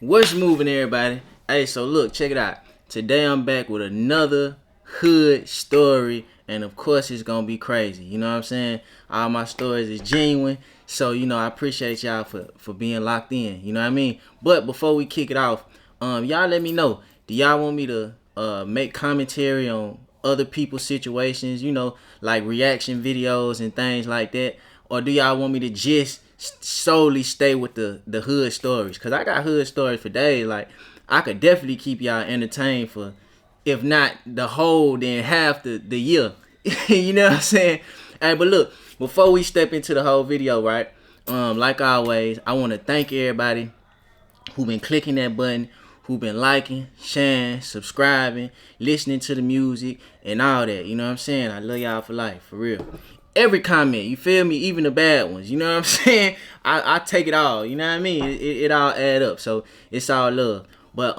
What's moving, everybody? Hey, so look, check it out. Today I'm back with another hood story, and of course it's gonna be crazy. You know what I'm saying? All my stories is genuine, so I appreciate y'all for being locked in. You know what I mean? But before we kick it off, y'all let me know. Do y'all want me to make commentary on other people's situations? Like reaction videos and things like that, or do y'all want me to just solely stay with the hood stories? Cause I got hood stories for days. Like I could definitely keep y'all entertained for, if not the whole, then half the year. You know what I'm saying? Hey, but look, before we step into the whole video, right? Like always, I want to thank everybody who been clicking that button, who been liking, sharing, subscribing, listening to the music, and all that. You know what I'm saying? I love y'all for life, for real. Every comment, you feel me? Even the bad ones, you know what I'm saying? I take it all, you know what I mean? It all add up, so it's all love. But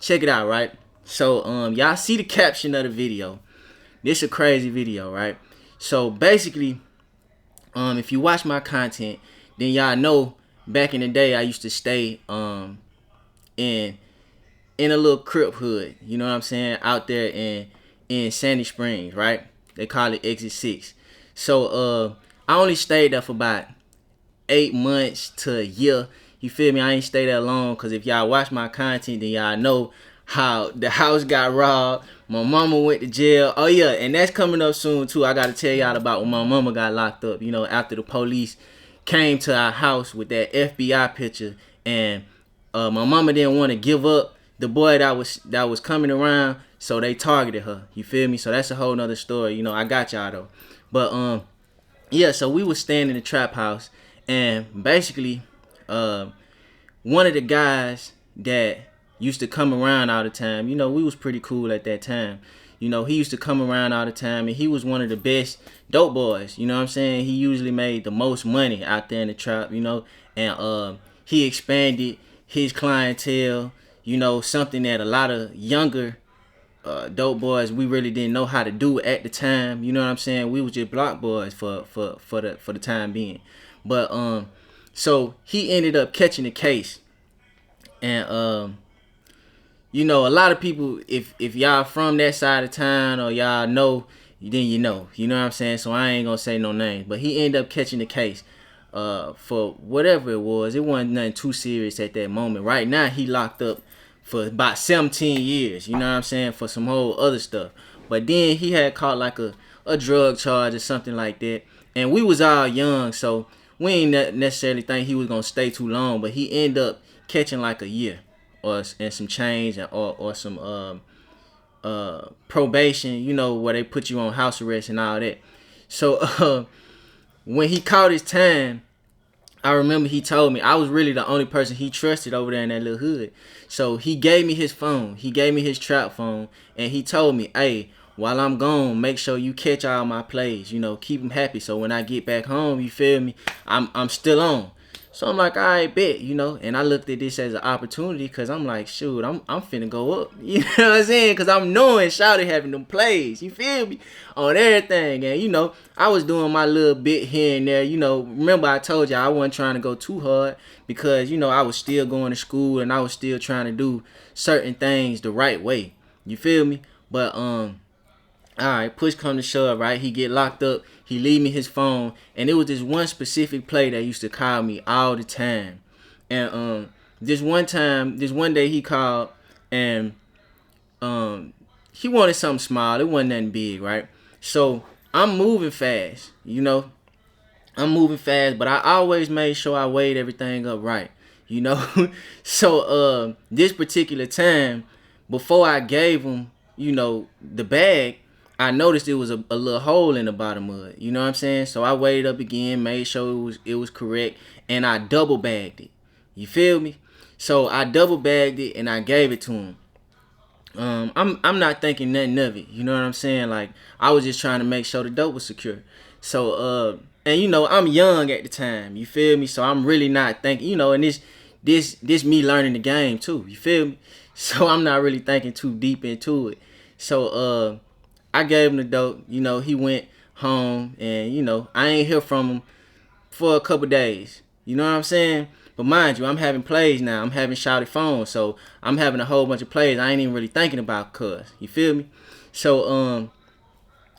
check it out, right? So y'all see the caption of the video. This a crazy video, right? So basically, if you watch my content, then y'all know back in the day I used to stay in a little crip hood, you know what I'm saying, out there in Sandy Springs, right? They call it Exit 6. So I only stayed there for about 8 months to a year. You feel me? I ain't stay that long, because if y'all watch my content, then y'all know how the house got robbed. My mama went to jail. Oh yeah, and that's coming up soon too. I gotta tell y'all about when my mama got locked up, after the police came to our house with that FBI picture, and my mama didn't want to give up the boy that was coming around, so they targeted her. You feel me? So that's a whole nother story. I got y'all though. But yeah, so we was staying in the trap house, and basically one of the guys that used to come around all the time, we was pretty cool at that time. He used to come around all the time, and he was one of the best dope boys. You know what I'm saying? He usually made the most money out there in the trap, and he expanded his clientele, something that a lot of younger dope boys, we really didn't know how to do at the time. You know what I'm saying? We was just block boys for the time being. But so he ended up catching the case, and a lot of people, if y'all from that side of town, or y'all know, then you know what I'm saying? So I ain't gonna say no names, but he ended up catching the case for whatever it was. It wasn't nothing too serious at that moment. Right now he locked up for about 17 years, you know what I'm saying, for some whole other stuff. But then he had caught like a drug charge or something like that, and we was all young, so we ain't necessarily think he was gonna stay too long. But he ended up catching like a year and some change, or some probation, where they put you on house arrest and all that. So when he caught his time, I remember he told me I was really the only person he trusted over there in that little hood. So he gave me his phone. He gave me his trap phone, and he told me, "Hey, while I'm gone, make sure you catch all my plays. Keep them happy. So when I get back home, you feel me? I'm still on." So I'm like, "All right, bet," And I looked at this as an opportunity, because I'm like, shoot, I'm finna go up. You know what I'm saying? Because I'm knowing Shawty having them plays. You feel me? On everything. And, I was doing my little bit here and there. Remember I told you I wasn't trying to go too hard, because, I was still going to school, and I was still trying to do certain things the right way. You feel me? But, alright, push come to shove, right? He get locked up. He leave me his phone, and it was this one specific play that used to call me all the time. And this one day he called, and he wanted something small. It wasn't nothing big, right? So I'm moving fast, I'm moving fast, but I always made sure I weighed everything up right, So this particular time, before I gave him, the bag, I noticed it was a little hole in the bottom of it. You know what I'm saying? So I weighed up again, made sure it was correct, and I double bagged it. You feel me? So I double bagged it, and I gave it to him. I'm not thinking nothing of it. You know what I'm saying? Like, I was just trying to make sure the dope was secure. So and I'm young at the time. You feel me? So I'm really not thinking. And this me learning the game too. You feel me? So I'm not really thinking too deep into it. So I gave him the dope. He went home, and I ain't hear from him for a couple days. You know what I'm saying? But mind you, I'm having plays now. I'm having shouted phones, so I'm having a whole bunch of plays I ain't even really thinking about cuz. You feel me? So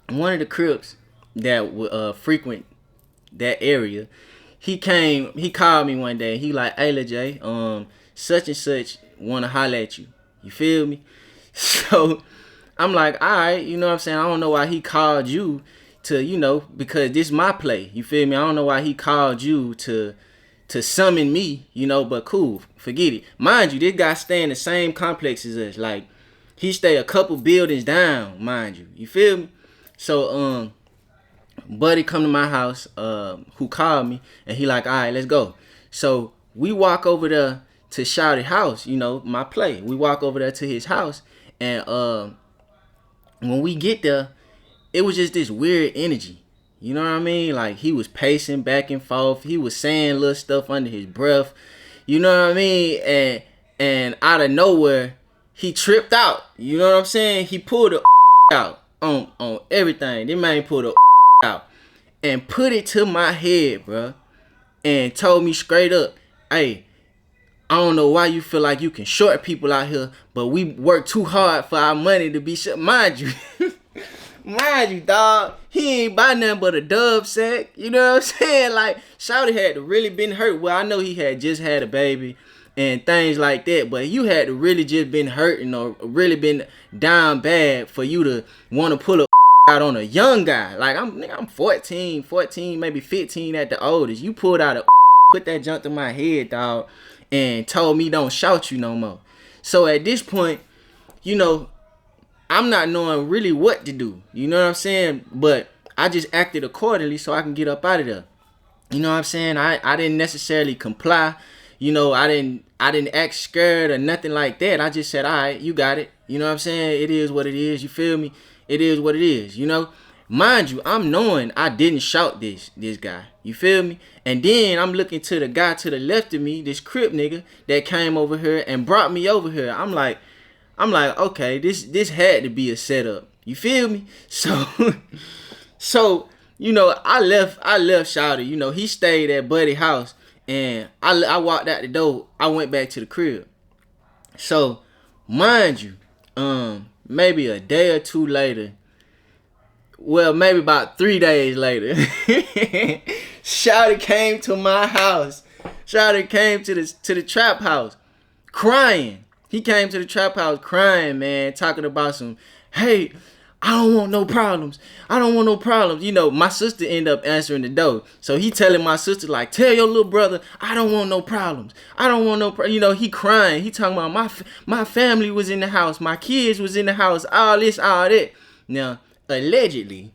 one of the Crips that would frequent that area, he called me one day. He like, hey, Lil J, such and such wanna holler at you. You feel me? So I'm like, all right, you know what I'm saying? I don't know why he called you to, because this my play. You feel me? I don't know why he called you to summon me, but cool, forget it. Mind you, this guy stay in the same complex as us. Like, he stay a couple buildings down, mind you. You feel me? So, buddy come to my house, who called me, and he like, all right, let's go. So we walk over there to Shouty house, my play. We walk over there to his house, and when we get there, it was just this weird energy. You know what I mean? Like, he was pacing back and forth. He was saying little stuff under his breath. You know what I mean? And out of nowhere, he tripped out. You know what I'm saying? He pulled the out on everything. This man pulled the out and put it to my head, bro, and told me straight up, hey, I don't know why you feel like you can short people out here, but we work too hard for our money to be short. Mind you, dog, he ain't buy nothing but a dub sack. You know what I'm saying? Like, Shouty had to really been hurt. Well, I know he had just had a baby and things like that, but you had to really just been hurting or really been down bad for you to want to pull a out on a young guy. Like, I'm 14, maybe 15 at the oldest. You pulled out put that junk to my head, dog, and told me don't shout you no more. So at this point, I'm not knowing really what to do. You know what I'm saying? But I just acted accordingly so I can get up out of there. You know what I'm saying? I didn't necessarily comply. I didn't act scared or nothing like that. I just said, all right, you got it. You know what I'm saying? It is what it is. You feel me? It is what it is. Mind you, I'm knowing I didn't shout this guy. You feel me? And then I'm looking to the guy to the left of me, this Crip nigga that came over here and brought me over here. I'm like, okay, this had to be a setup. You feel me? So I left Shouty. He stayed at Buddy's house, and I walked out the door. I went back to the crib. So, mind you, maybe a day or two later, well, maybe about 3 days later, Shouty came to my house. Shouty came to the trap house crying. He came to the trap house crying, man, talking about some, hey, I don't want no problems. I don't want no problems. My sister ended up answering the door. So he telling my sister, like, tell your little brother, I don't want no problems. I don't want no he crying. He talking about my family was in the house. My kids was in the house. All this, all that. Now, allegedly,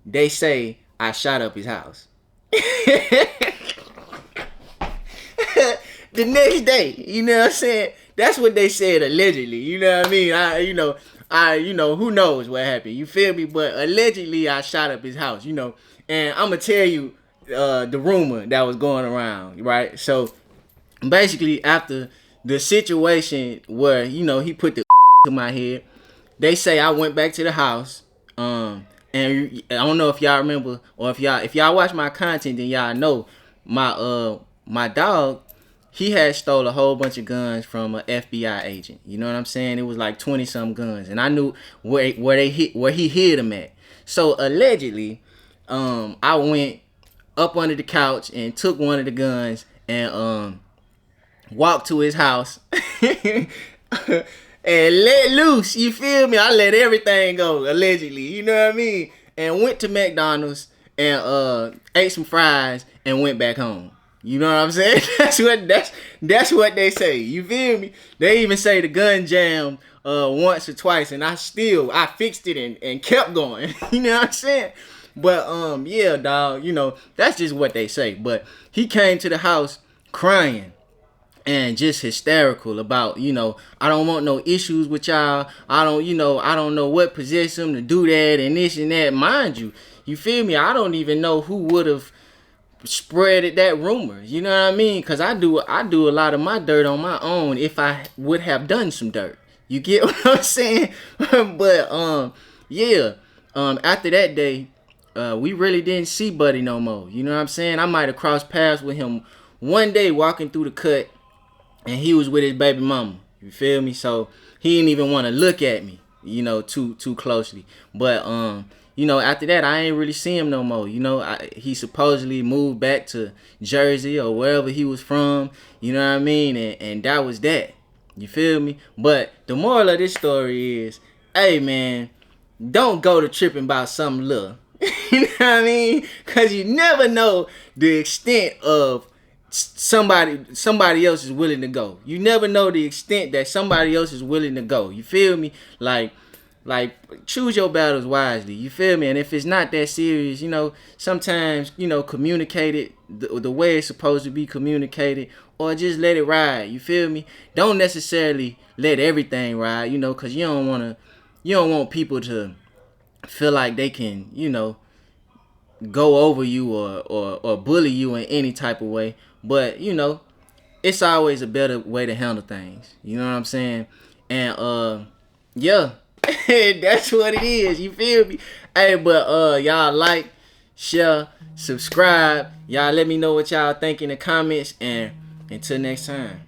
they say I shot up his house. The next day, you know what I'm saying? That's what they said allegedly. You know what I mean? Who knows what happened? You feel me? But allegedly, I shot up his house. And I'm gonna tell you the rumor that was going around, right? So basically, after the situation where he put the to my head, they say I went back to the house. And I don't know if y'all remember, or if y'all watch my content, then y'all know my dog. He had stole a whole bunch of guns from an FBI agent. You know what I'm saying? It was like 20-some guns, and I knew where he hid them at. So allegedly, I went up under the couch and took one of the guns and walked to his house and let loose. You feel me? I let everything go allegedly. You know what I mean? And went to McDonald's and ate some fries and went back home. You know what I'm saying? That's what they say. You feel me? They even say the gun jammed once or twice, and I fixed it and kept going. You know what I'm saying? But yeah, dog, that's just what they say. But he came to the house crying and just hysterical about, I don't want no issues with y'all. I don't know what possessed him to do that and this and that. Mind you, you feel me? I don't even know who would have spreaded that rumor. You know what I mean? Because I do a lot of my dirt on my own if I would have done some dirt. You get what I'm saying? But yeah, after that day, we really didn't see Buddy no more. You know what I'm saying? I might have crossed paths with him one day walking through the cut, and he was with his baby mama. You feel me? So he didn't even want to look at me, too closely. But after that, I ain't really see him no more. He supposedly moved back to Jersey or wherever he was from. You know what I mean? And that was that. You feel me? But the moral of this story is, hey man, don't go to tripping about something little. You know what I mean? Cause you never know the extent of somebody else is willing to go. You never know the extent that somebody else is willing to go. You feel me? Like choose your battles wisely. You feel me? And if it's not that serious, sometimes communicate it the way it's supposed to be communicated, or just let it ride. You feel me? Don't necessarily let everything ride. Because you don't want people to feel like they can go over you or bully you in any type of way. But it's always a better way to handle things. You know what I'm saying? And yeah, that's what it is. You feel me? Hey, but y'all like, share, subscribe. Y'all let me know what y'all think in the comments, and until next time.